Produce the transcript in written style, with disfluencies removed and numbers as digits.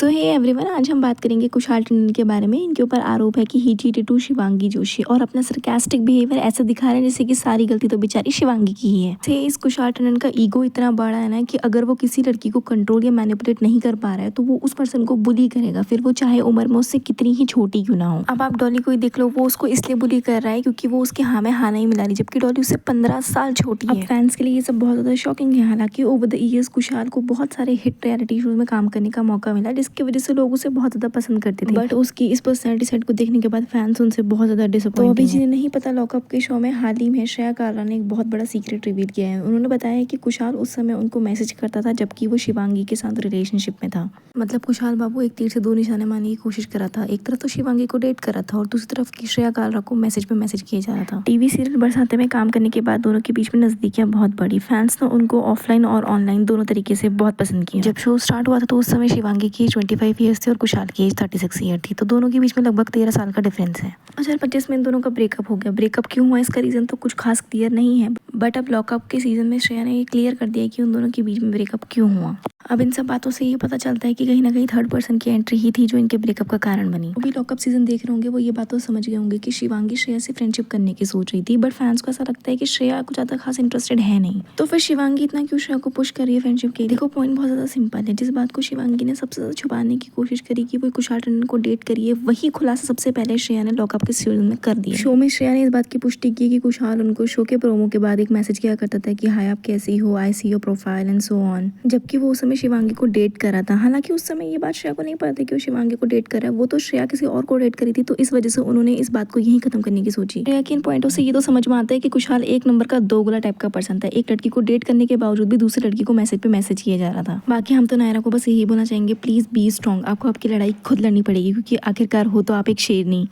सो hey everyone, आज हम बात करेंगे कुशाल टंडन के बारे में। इनके ऊपर आरोप है कि he cheated to Shivangi Joshi और अपना सरकास्टिक बिहेवियर ऐसा दिखा रहे हैं जैसे कि सारी गलती तो बेचारी शिवांगी की ही है। से इस कुशाल टंडन का ईगो इतना बड़ा है ना कि अगर वो किसी लड़की को कंट्रोल या मैनिपुलेट नहीं कर पा रहा है तो वो उस पर्सन को बुली करेगा, फिर वो चाहे उम्र में उससे कितनी ही छोटी क्यों ना हो। अब आप डॉली को ही देख लो, वो उसको इसलिए बुली कर रहा है क्योंकि वो उसके हाँ में हाँ नहीं मिला रही, जबकि डॉली उससे 15 साल छोटी है। अब फैंस के लिए ये सब बहुत ज्यादा शॉकिंग है। हालांकि ओवर द ईयर्स कुशाल को बहुत सारे हिट रियलिटी शोज में काम करने का मौका मिला, जिसकी वजह से लोग उसे बहुत ज्यादा पसंद करते थे। बट उसकी इस पर्सनैलिटी सेट को देखने के बाद फैंस उनसे बहुत ज्यादा डिसअपॉइंटेड। तो अभी जिन्हें नहीं पता, लॉकअप के शो में हाल ही में श्रेया काला ने एक बहुत बड़ा सीक्रेट रिवील किया है। उन्होंने बताया है कि कुशाल उस समय उनको मैसेज करता था जबकि वो शिवांगी के साथ रिलेशनशिप में था। मतलब कुशाल बाबू एक तीर से दो निशाने मारने की कोशिश कर रहा था। एक तरफ तो शिवांगी को डेट कर रहा था और दूसरी तरफ की श्रेया काला को मैसेज पे मैसेज किया जा रहा था। टीवी सीरियल बरसाते में काम करने के बाद दोनों के बीच में नजदीकियां बहुत बढ़ी। फैंस ने उनको ऑफलाइन और ऑनलाइन दोनों तरीके से बहुत पसंद किया। जब शो स्टार्ट हुआ था तो उस समय शिवांगी की 25 ईयर्स थी और कुशाल की एज 36 ईयर थी, तो दोनों के बीच में लगभग 13 साल का डिफरेंस है। 2025 में इन दोनों का ब्रेकअप हो गया। ब्रेकअप क्यों हुआ इसका रीजन तो कुछ खास क्लियर नहीं है, बट अब लॉकअप के सीजन में श्रेया ने ये क्लियर कर दिया कि उन दोनों के बीच में ब्रेकअप क्यों हुआ। अब इन सब बातों से ये पता चलता है कि कहीं ना कहीं थर्ड पर्सन की एंट्री ही थी जो इनके ब्रेकअप का कारण बनी। अभी लॉकअप सीजन देख रहे होंगे, वो ये बातों समझ गए होंगे कि शिवांगी श्रेया से फ्रेंडशिप करने की सोच रही थी, बट फैंस को ऐसा लगता है कि श्रेया कुछ ज्यादा खास इंटरेस्टेड है नहीं। तो फिर शिवांगी इतना क्यों श्रेया को पुश कर रही है फ्रेंडशिप के लिए? देखो, पॉइंट बहुत ज्यादा सिंपल है। जिस बात को शिवांगी ने सबसे ज्यादा छुपाने की कोशिश करी कि वो कुशाल टंडन को डेट करिए, वही खुलासा सबसे पहले श्रेया ने लॉकअप के सीजन में कर दिया। शो में श्रेया ने इस बात की पुष्टि की कि कुशाल उनको शो के प्रोमो के बाद एक मैसेज किया करता था कि हाय आप कैसी हो, I see your profile and so on, जबकि वो उस समय शिवांगी को डेट कर रहा था। हालांकि उस समय ये बात श्रेया को नहीं पता थी कि वो शिवांगी को डेट कर रहा है, वो तो श्रेया किसी और को डेट करी थी, तो इस वजह से उन्होंने इस बात को यहीं खत्म करने की सोची। श्रेया के इन पॉइंटों से ये तो समझ में आता है कि कुशाल एक नंबर का दोगला टाइप का पर्सन था। एक लड़की को डेट करने के बावजूद भी दूसरी लड़की को मैसेज पे मैसेज किया जा रहा था। बाकी हम तो नायरा को बस यही बोलना चाहेंगे, प्लीज बी स्ट्रॉन्ग। आपको आपकी लड़ाई खुद लड़नी पड़ेगी क्योंकि आखिरकार हो तो आप एक शेरनी।